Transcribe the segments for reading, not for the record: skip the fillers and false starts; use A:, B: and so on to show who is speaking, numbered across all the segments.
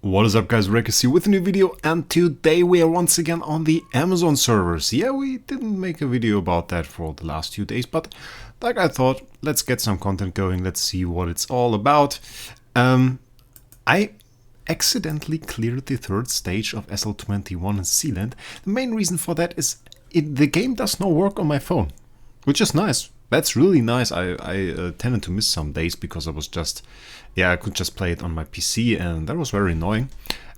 A: What is up guys, Wraec here with a new video, and today we are once again on the Amazon servers. Yeah, we didn't make a video about that for the last few days, but like I thought, let's get some content going, let's see what it's all about. I accidentally cleared the third stage of SL21 in Sealand. The main reason for that is the game does not work on my phone, which is nice. That's really nice. I tended to miss some days because I was just, I could just play it on my PC and that was very annoying.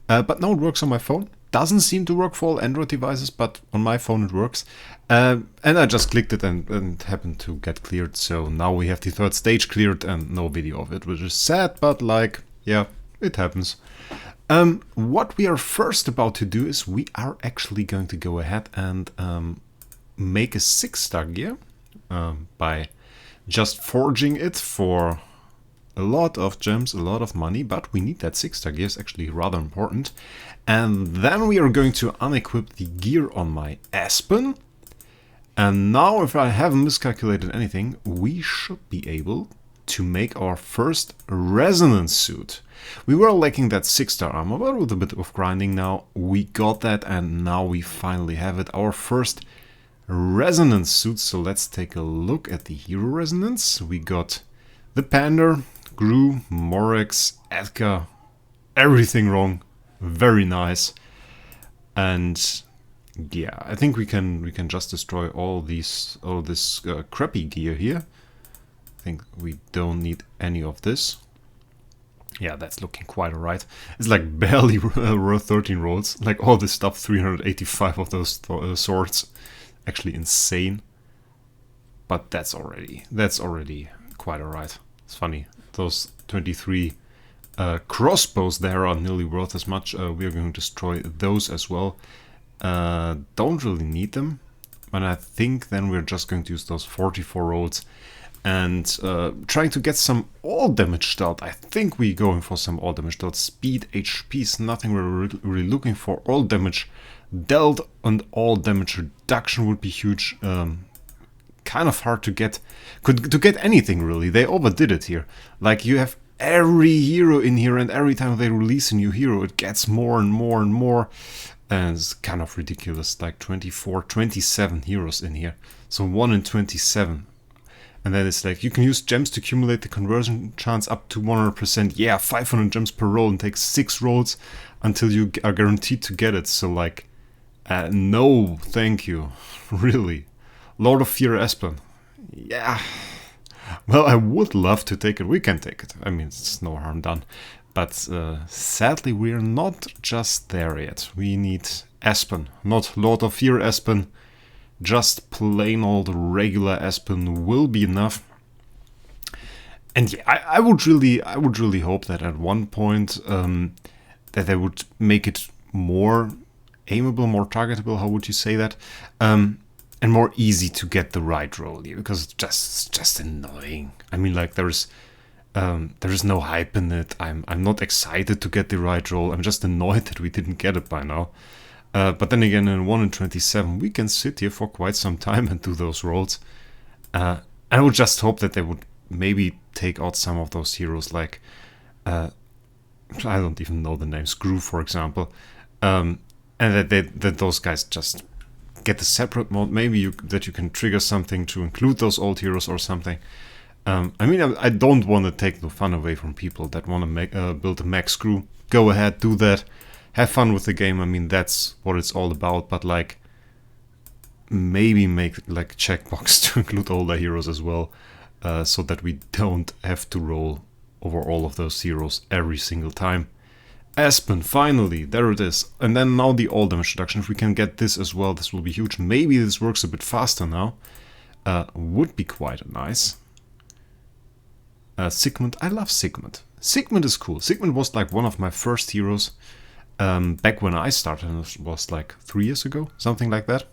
A: But now it works on my phone. Doesn't seem to work for all Android devices, but on my phone it works. And I just clicked it and happened to get cleared. So now we have the third stage cleared and no video of it, which is sad, but like, yeah, it happens. What we are first about to do is we are actually going to go ahead and make a 6-star gear. By just forging it for a lot of gems, a lot of money, but we need that 6-star gear, is actually rather important. And then we are going to unequip the gear on my Aspen. And now, if I haven't miscalculated anything, we should be able to make our first resonance suit. We were lacking that 6-star armor, but with a bit of grinding now, we got that, and now we finally have it, our first resonance suit. So let's take a look at the hero resonance. We got the Pander, Gru, Morex, Edgar, everything wrong, very nice. And yeah, I think we can just destroy all this crappy gear here. I think we don't need any of this. Yeah, that's looking quite alright. It's like barely worth 13 rolls. Like all this stuff, 385 of those swords. Actually insane, but that's already quite alright. It's funny, those 23 crossbows there are nearly worth as much. We are going to destroy those as well. Don't really need them, but I think then we're just going to use those 44 rolls and trying to get some all damage dealt. I think we're going for some all damage dealt. Speed, HP is nothing we're really looking for. All damage dealt and all damage reduction would be huge. Kind of hard to get anything really. They overdid it here. Like you have every hero in here, and every time they release a new hero it gets more and more and more, and it's kind of ridiculous. Like 24, 27 heroes in here, so 1 in 27. And then it's like you can use gems to accumulate the conversion chance up to 100%. Yeah, 500 gems per roll, and takes 6 rolls until you are guaranteed to get it. So like, no, thank you, really. Lord of V4 Aspen. Yeah, well, I would love to take it. We can take it. I mean, it's no harm done. But sadly, we're not just there yet. We need Aspen, not Lord of V4 Aspen. Just plain old regular Aspen will be enough. And yeah, I would really hope that at one point that they would make it more aimable, more targetable, how would you say that, and more easy to get the right roll here, because it's just annoying. I mean, like there is no hype in it. I'm not excited to get the right roll. I'm just annoyed that we didn't get it by now. But then again, in 1 in 27, we can sit here for quite some time and do those rolls. I would just hope that they would maybe take out some of those heroes, like I don't even know the names, Gru, for example, and that those guys just get a separate mode. Maybe that you can trigger something to include those old heroes or something. I mean, I don't want to take the fun away from people that want to build a max Gru. Go ahead, do that. Have fun with the game. I mean, that's what it's all about. But like, maybe make like a checkbox to include all the heroes as well, so that we don't have to roll over all of those heroes every single time. Aspen, finally, there it is. And then now the all damage reduction. If we can get this as well, this will be huge. Maybe this works a bit faster now. Would be quite nice. Sigmund, I love Sigmund. Sigmund is cool. Sigmund was like one of my first heroes. Back when I started, it was like 3 years ago, something like that.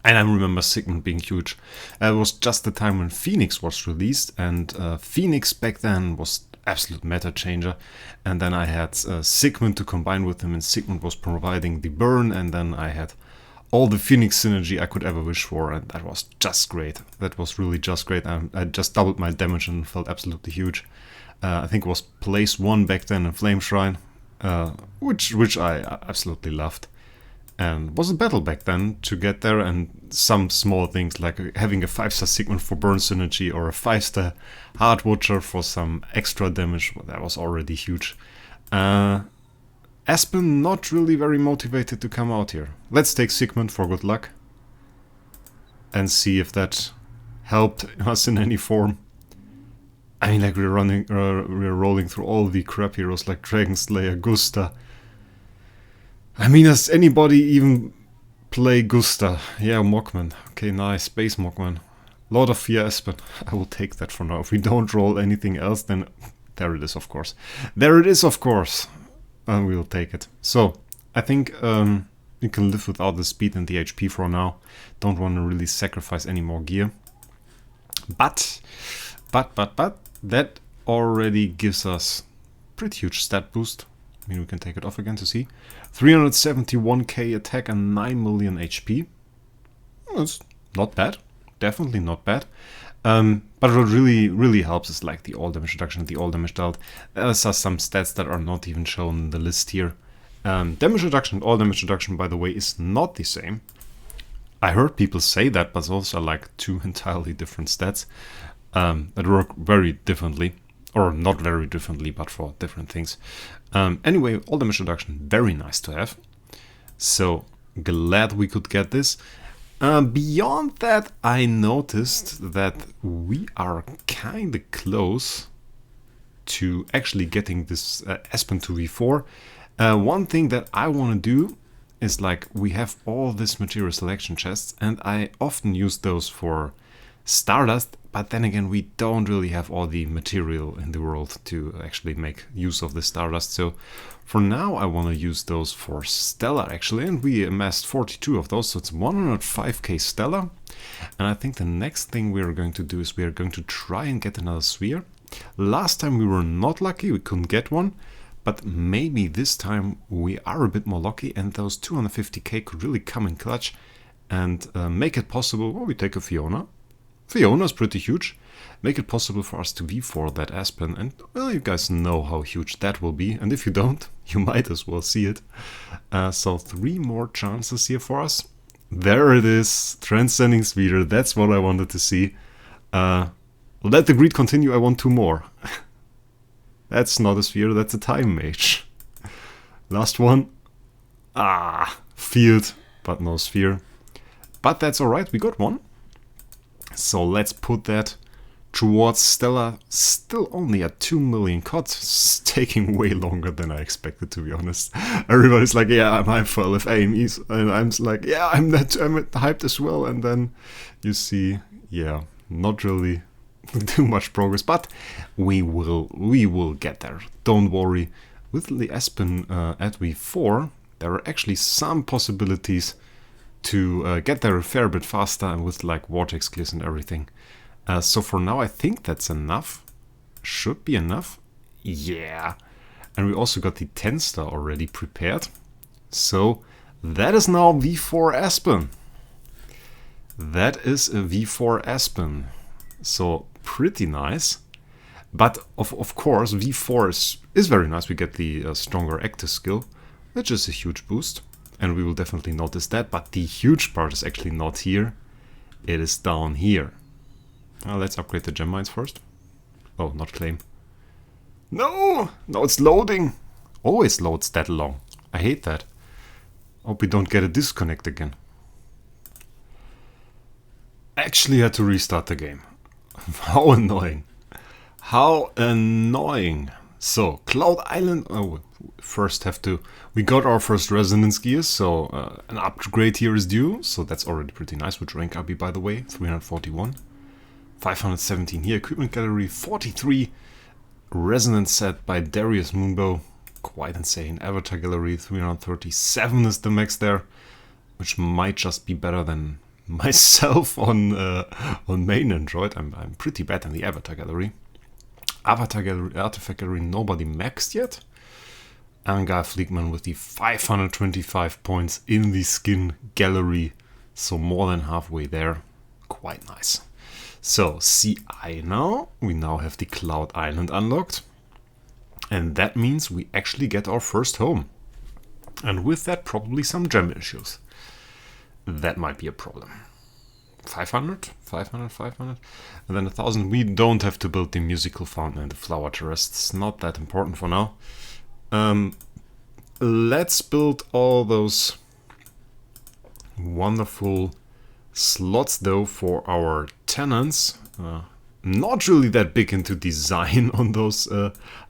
A: And I remember Sigmund being huge. It was just the time when Phoenix was released, and Phoenix back then was absolute meta changer. And then I had Sigmund to combine with him, and Sigmund was providing the burn, and then I had all the Phoenix synergy I could ever wish for, and that was just great. That was really just great. I just doubled my damage and felt absolutely huge. I think it was place 1 back then in Flame Shrine. which I absolutely loved. And was a battle back then to get there, and some small things like having a 5-star Sigmund for burn synergy or a 5-star Hard Watcher for some extra damage. Well, that was already huge. Aspen not really very motivated to come out here. Let's take Sigmund for good luck and see if that helped us in any form. I mean, like we're rolling through all the crap heroes like Dragon Slayer, Gusta. I mean, does anybody even play Gusta? Yeah, Mockman. Okay, nice. Space Mockman. Lord of V4 Aspen. I will take that for now. If we don't roll anything else, then there it is, of course. There it is, of course. And we'll take it. So, I think we can live without the speed and the HP for now. Don't want to really sacrifice any more gear. But, that already gives us pretty huge stat boost. I mean, we can take it off again to see. 371k attack and 9 million HP. That's not bad. Definitely not bad. But what really helps is like the all damage reduction and the all damage dealt. There's some stats that are not even shown in the list here. Damage reduction and all damage reduction, by the way, is not the same. I heard people say that, but those are like two entirely different stats that work very differently. Or not very differently, but for different things. Anyway, all damage reduction, very nice to have. So, glad we could get this. Beyond that, I noticed that we are kinda close to actually getting this Aspen to V4. One thing that I want to do is like, we have all this material selection chests, and I often use those for Stardust, but then again, we don't really have all the material in the world to actually make use of the Stardust. So for now, I want to use those for Stellar actually, and we amassed 42 of those, so it's 105k Stellar. And I think the next thing we are going to do is we are going to try and get another sphere. Last time we were not lucky, we couldn't get one, but maybe this time we are a bit more lucky, and those 250k could really come in clutch and make it possible. Well, we take a Fiona. Fiona's pretty huge. Make it possible for us to V4 that Aspen, and well, you guys know how huge that will be, and if you don't, you might as well see it. So 3 more chances here for us. There it is, Transcending Sphere, that's what I wanted to see. Let the greed continue, I want 2 more. That's not a sphere, that's a time mage. Last one. Field, but no sphere. But that's alright, we got one. So let's put that towards Stellar, still only at 2 million COD. It's taking way longer than I expected, to be honest. Everybody's like, yeah, I'm hyped for LFA, and I'm like, yeah, I'm hyped as well. And then you see, yeah, not really too much progress, but we will get there. Don't worry. With the Aspen at V4, there are actually some possibilities to get there a fair bit faster, and with like vortex clears and everything. So for now, I think that's enough. Should be enough. Yeah. And we also got the 10-star already prepared. So that is now V4 Aspen. That is a V4 Aspen. So pretty nice. But of course, V4 is very nice. We get the stronger active skill, which is a huge boost. And we will definitely notice that, but the huge part is actually not here. It is down here. Let's upgrade the gem mines first. Oh, not claim. No! No, it's loading! Always loads that long. I hate that. Hope we don't get a disconnect again. Actually had to restart the game. How annoying. How annoying. So, Cloud Island... Oh, first have to... We got our first resonance gears, so an upgrade here is due. So that's already pretty nice. Which rank are we, by the way? 341. 517 here. Equipment gallery 43. Resonance set by Darius Moonbow. Quite insane. Avatar gallery 337 is the max there. Which might just be better than myself on main Android. I'm pretty bad in the Avatar gallery. Avatar gallery, artifact gallery, nobody maxed yet. Angar Fleekman with the 525 points in the skin gallery. So more than halfway there. Quite nice. So CI now. We now have the Cloud Island unlocked. And that means we actually get our first home. And with that, probably some gem issues. That might be a problem. 500, 500, 500, and then 1000. We don't have to build the musical fountain and the flower terrace. It's not that important for now. Let's build all those wonderful slots though for our tenants. Not really that big into design on those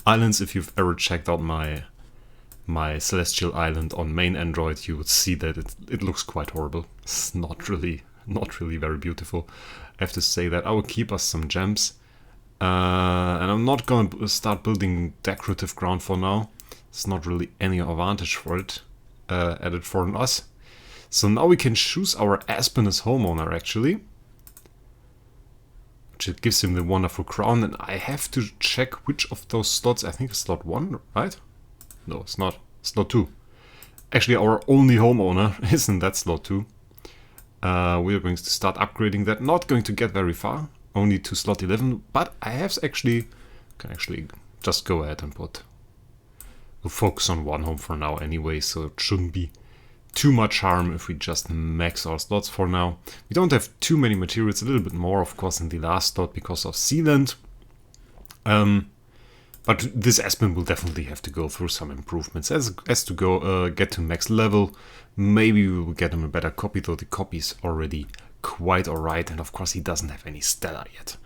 A: islands. If you've ever checked out my Celestial Island on main Android, you would see that it looks quite horrible. It's not really very beautiful. I have to say that. I will keep us some gems. And I'm not going to start building decorative ground for now. There's not really any advantage for it added for us. So now we can choose our Aspen as homeowner actually. Which gives him the wonderful crown. And I have to check which of those slots. I think it's slot 1, right? No, it's not. Slot 2. Actually, our only homeowner is in that slot 2. We are going to start upgrading that. Not going to get very far. Only to slot 11. But I have can actually just go ahead and we'll focus on one home for now anyway. So it shouldn't be too much harm if we just max our slots for now. We don't have too many materials. A little bit more, of course, in the last slot because of sealant. But this Aspen will definitely have to go through some improvements. As to go get to max level, maybe we will get him a better copy, though the copy is already quite alright. And of course he doesn't have any Stella yet.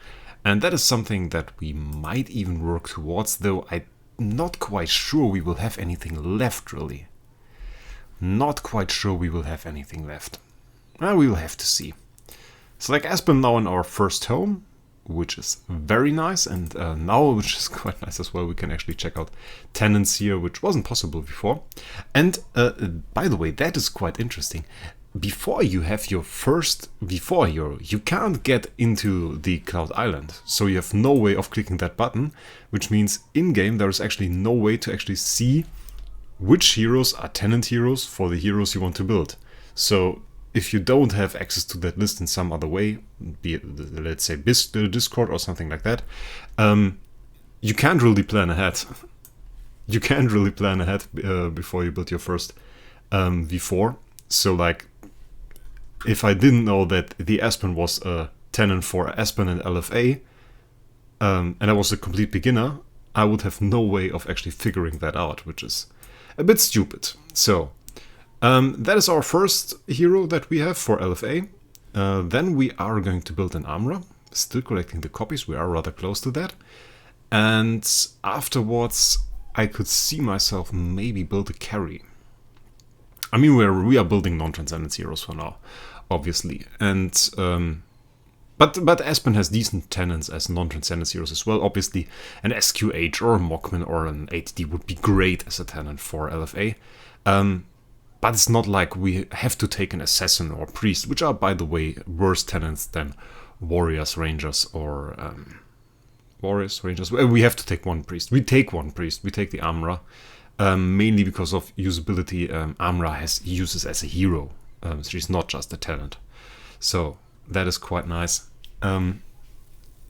A: And that is something that we might even work towards, though I'm not quite sure we will have anything left, really. Not quite sure we will have anything left. Well, we will have to see. So like Aspen now in our first home, which is very nice, and now, which is quite nice as well, we can actually check out tenants here, which wasn't possible before. And by the way, that is quite interesting. Before you have your first V4 hero, you can't get into the Cloud Island, so you have no way of clicking that button, which means in-game there is actually no way to actually see which heroes are tenant heroes for the heroes you want to build. So if you don't have access to that list in some other way, be it, let's say, Discord or something like that, you can't really plan ahead. You can't really plan ahead before you build your first V4. So, like, if I didn't know that the Aspen was a tenant for Aspen and LFA, and I was a complete beginner, I would have no way of actually figuring that out, which is a bit stupid. So, that is our first hero that we have for LFA. Then we are going to build an armorer. Still collecting the copies, we are rather close to that. And afterwards, I could see myself maybe build a carry. I mean, we are building non-transcendence heroes for now, obviously. And but Aspen has decent tenants as non-transcendence heroes as well. Obviously, an SQH or a Mockman or an 8D would be great as a tenant for LFA. But it's not like we have to take an assassin or priest, which are, by the way, worse tenants than warriors, rangers, or warriors, rangers. We have to take one priest. We take one priest. We take the armorer, mainly because of usability. Armorer uses as a hero. She's not just a tenant, so that is quite nice.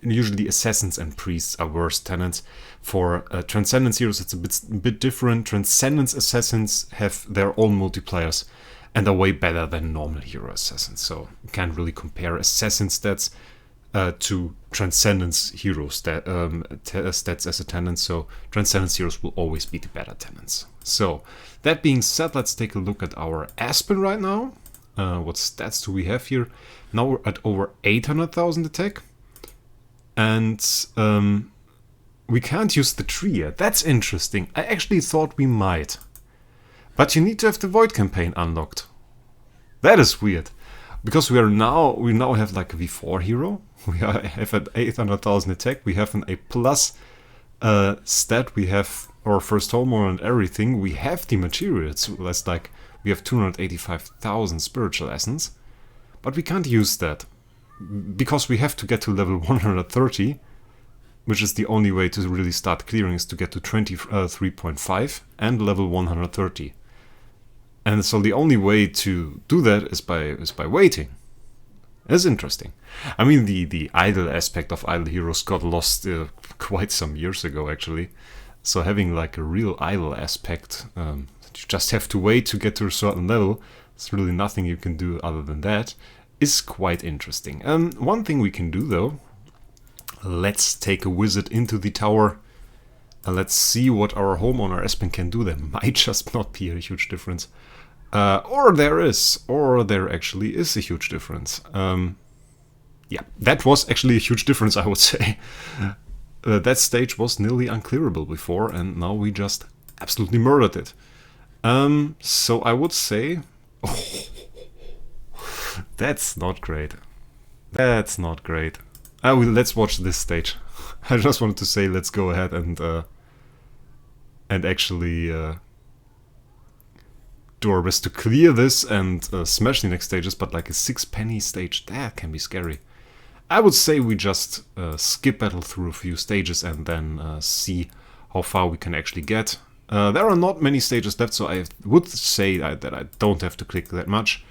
A: Usually assassins and priests are worse tenants. For Transcendence heroes it's a bit different. Transcendence assassins have their own multipliers and are way better than normal hero assassins. So you can't really compare assassin stats to Transcendence hero stats as a tenant. So Transcendence heroes will always be the better tenants. So that being said, let's take a look at our Aspen right now. What stats do we have here? Now we're at over 800,000 attack. And we can't use the tree yet. That's interesting. I actually thought we might. But you need to have the Void campaign unlocked. That is weird. Because we now have like a V4 hero. We have at 800,000 attack. We have an A+ stat. We have our first homeowner and everything. We have the materials. That's like we have 285,000 spiritual essence. But we can't use that. Because we have to get to level 130, which is the only way to really start clearing, is to get to 23.5 and level 130. And so the only way to do that is by waiting. It's interesting. I mean, the idle aspect of idle heroes got lost quite some years ago, actually. So having like a real idle aspect, you just have to wait to get to a certain level. There's really nothing you can do other than that. Is quite interesting. One thing we can do though, let's take a wizard into the tower. Let's see what our homeowner Aspen can do. There might just not be a huge difference. Or there actually is a huge difference. Yeah, that was actually a huge difference, I would say. That stage was nearly unclearable before, and now we just absolutely murdered it. So I would say... that's not great. That's not great. Let's watch this stage. I just wanted to say let's go ahead and actually do our best to clear this and smash the next stages, but like a 6-penny stage, that can be scary. I would say we just skip battle through a few stages and then see how far we can actually get. There are not many stages left, so I would say that I don't have to click that much.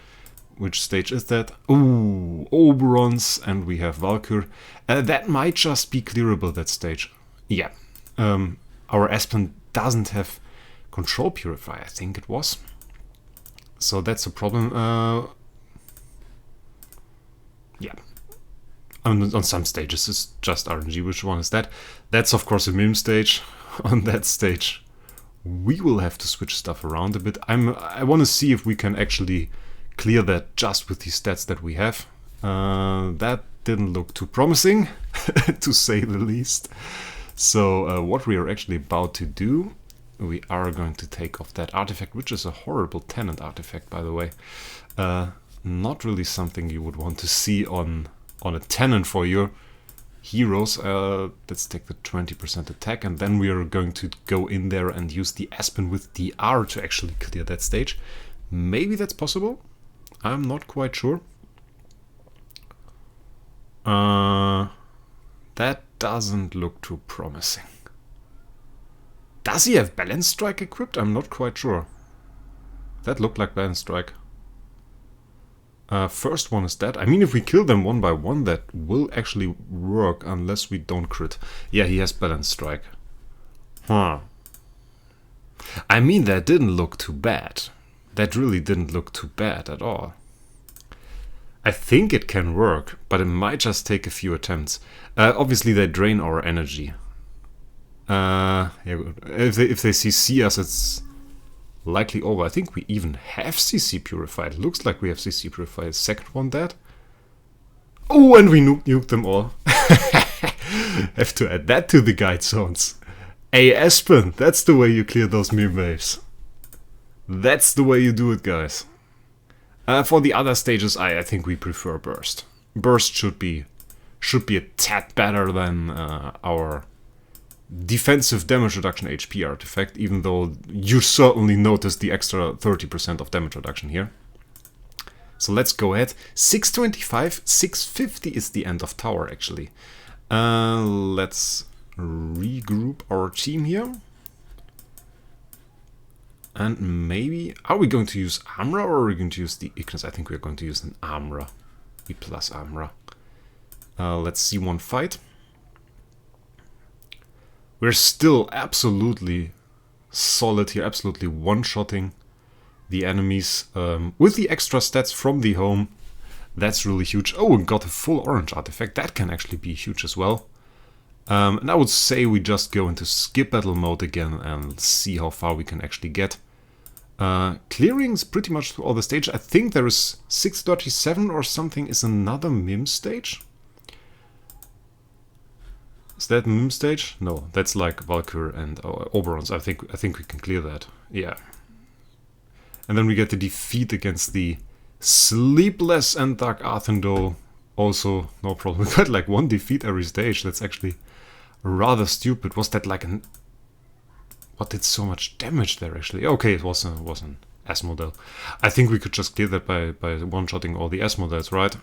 A: Which stage is that? Ooh, Oberons, and we have Valkyr. That might just be clearable, that stage. Yeah. Our Aspen doesn't have Control Purify, I think it was. So that's a problem. Yeah. On some stages it's just RNG. Which one is that? That's of course a meme stage. On that stage we will have to switch stuff around a bit. I want to see if we can actually clear that just with the stats that we have. That didn't look too promising, to say the least. So what we are actually about to do, we are going to take off that artifact, which is a horrible tenant artifact, by the way. Not really something you would want to see on a tenant for your heroes. Let's take the 20% attack, and then we are going to go in there and use the Aspen with DR to actually clear that stage. Maybe that's possible. I'm not quite sure. That doesn't look too promising. Does he have Balance Strike equipped? I'm not quite sure. That looked like Balance Strike. First one is dead. I mean, if we kill them one by one, that will actually work, unless we don't crit. Yeah, he has Balance Strike. Huh. I mean, that didn't look too bad. That really didn't look too bad at all. I think it can work, but it might just take a few attempts. Obviously, they drain our energy. Yeah, if they CC us, it's likely over. I think we even have CC Purified. Looks like we have CC Purified. Second one dead. Oh, and we nuked them all. Have to add that to the guide zones. Hey, Aspen, that's the way you clear those meme waves. That's the way you do it, guys. For the other stages, I think we prefer Burst. Burst should be a tad better than our defensive damage reduction HP artifact, even though you certainly notice the extra 30% of damage reduction here. So let's go ahead. 625, 650 is the end of tower, actually. Let's regroup our team here. And maybe... Are we going to use Amra or are we going to use the Ignis? I think we're going to use an Amra. E plus Amra. Let's see one fight. We're still absolutely solid here. Absolutely one-shotting the enemies. With the extra stats from the home. That's really huge. Oh, and got a full orange artifact. That can actually be huge as well. And I would say we just go into skip battle mode again and see how far we can actually get. Clearing is pretty much through all the stages. I think there is 637 or something is another MIM stage. Is that MIM stage? No, that's like Valkyr and Oberons. I think we can clear that. Yeah. And then we get the defeat against the Sleepless and Dark Arthendo. Also, no problem. We got like one defeat every stage. That's actually rather stupid. Was that like an... What did so much damage there actually? Okay, it was an S model. I think we could just clear that by one-shotting all the S models, right?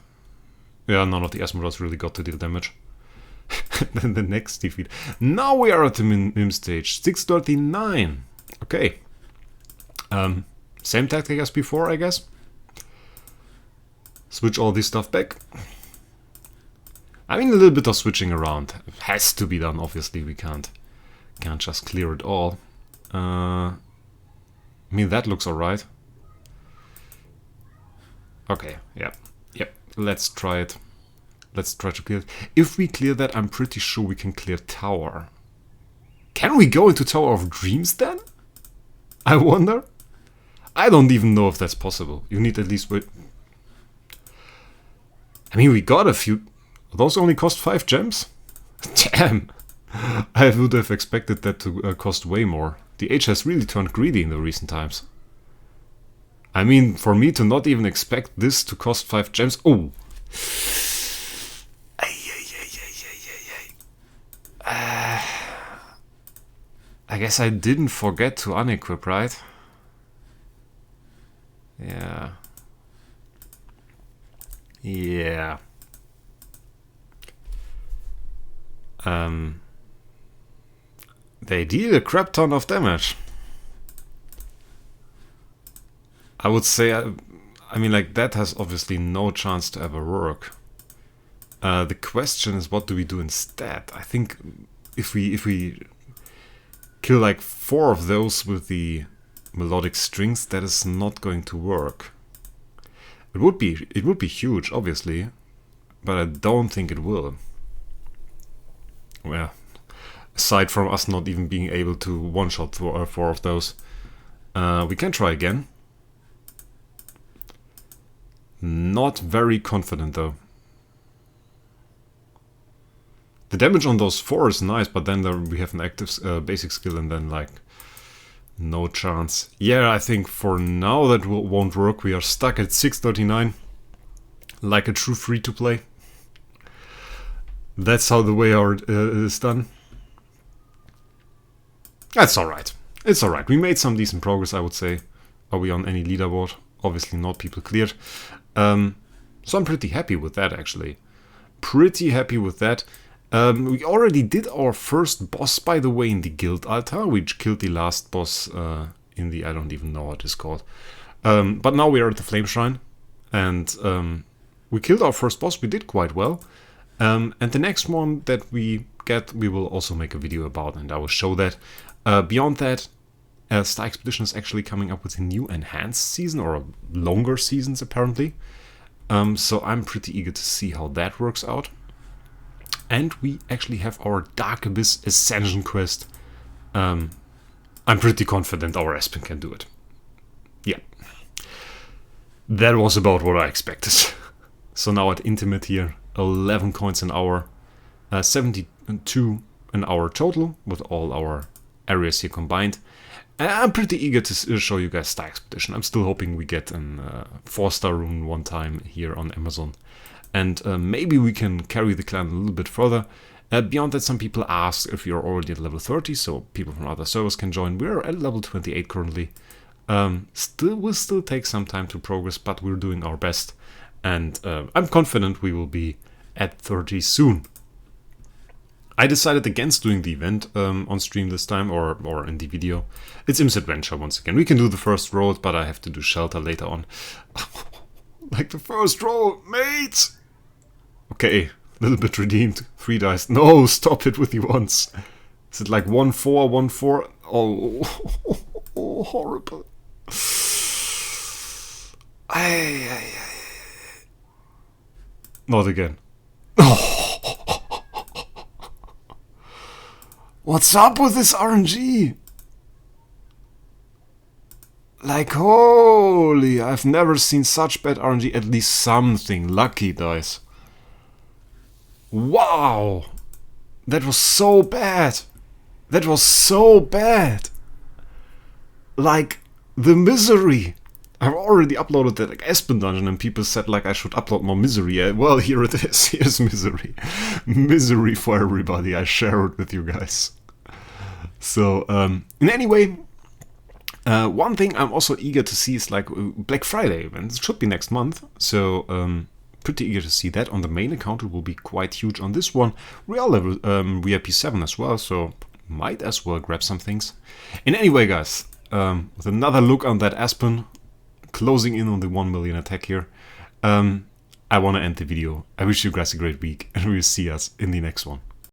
A: Yeah, none of the S models really got to deal damage. Then the next defeat. Now we are at the MIM stage. 639. Okay. Same tactic as before, I guess. Switch all this stuff back. I mean, a little bit of switching around has to be done. Obviously, we can't Can't just clear it all. I mean, that looks alright. Okay, yep. Let's try it. Let's try to clear it. If we clear that, I'm pretty sure we can clear Tower. Can we go into Tower of Dreams then? I wonder. I don't even know if that's possible. You need at least... I mean, we got a few... Those only cost 5 gems? Damn! I would have expected that to cost way more. The H has really turned greedy in the recent times. I mean, for me to not even expect this to cost 5 gems... Oh! I guess I didn't forget to unequip, right? Yeah. Yeah. They deal a crap ton of damage. I would say, I mean, like, that has obviously no chance to ever work. The question is, what do we do instead? I think if we kill like 4 of those with the melodic strings, that is not going to work. It would be huge, obviously, but I don't think it will. Well, aside from us not even being able to one-shot 4 of those, we can try again. Not very confident though. The damage on those 4 is nice, but then we have an active basic skill and then like no chance. Yeah, I think for now that won't work. We are stuck at 639, like a true free-to-play. That's how the way our is done. That's alright. It's alright. We made some decent progress, I would say. Are we on any leaderboard? Obviously not. People cleared. So I'm pretty happy with that, actually. Pretty happy with that. We already did our first boss, by the way, in the guild altar. We killed the last boss in the... I don't even know what it's called. But now we are at the Flame Shrine. And we killed our first boss. We did quite well. And the next one that we get, we will also make a video about. And I will show that. Beyond that, Star Expedition is actually coming up with a new enhanced season. Or longer seasons, apparently. So I'm pretty eager to see how that works out. And we actually have our Dark Abyss Ascension quest. I'm pretty confident our Aspen can do it. Yeah. That was about what I expected. So now at Intimate here, 11 coins an hour. 72 an hour total, with all our areas here combined. And I'm pretty eager to show you guys Star Expedition. I'm still hoping we get an 4-star rune one time here on Amazon. And maybe we can carry the clan a little bit further. Beyond that, some people ask if you're already at level 30, so people from other servers can join. We're at level 28 currently. Will still take some time to progress, but we're doing our best. And I'm confident we will be at 30 soon. I decided against doing the event on stream this time, or in the video. It's Im's Adventure once again. We can do the first road, but I have to do Shelter later on. Like the first roll, mate! Okay, a little bit redeemed. 3 dice. No, stop it with the ones. Is it like 1-4, 1-4? Oh, horrible. Not again. What's up with this RNG? Like, holy, I've never seen such bad RNG. At least something lucky dice. Wow! That was so bad. That was so bad. Like, the misery. I've already uploaded that like, Aspen dungeon and people said like I should upload more misery. Well, here it is. Here's misery. Misery for everybody. I share it with you guys. So, in any way, one thing I'm also eager to see is like Black Friday event. It should be next month. So, pretty eager to see that. On the main account it will be quite huge. On this one we are level VIP 7 as well, so might as well grab some things. In any way, guys, with another look on that Aspen, closing in on the 1 million attack here, I want to end the video. I wish you guys a great week and we'll see us in the next one.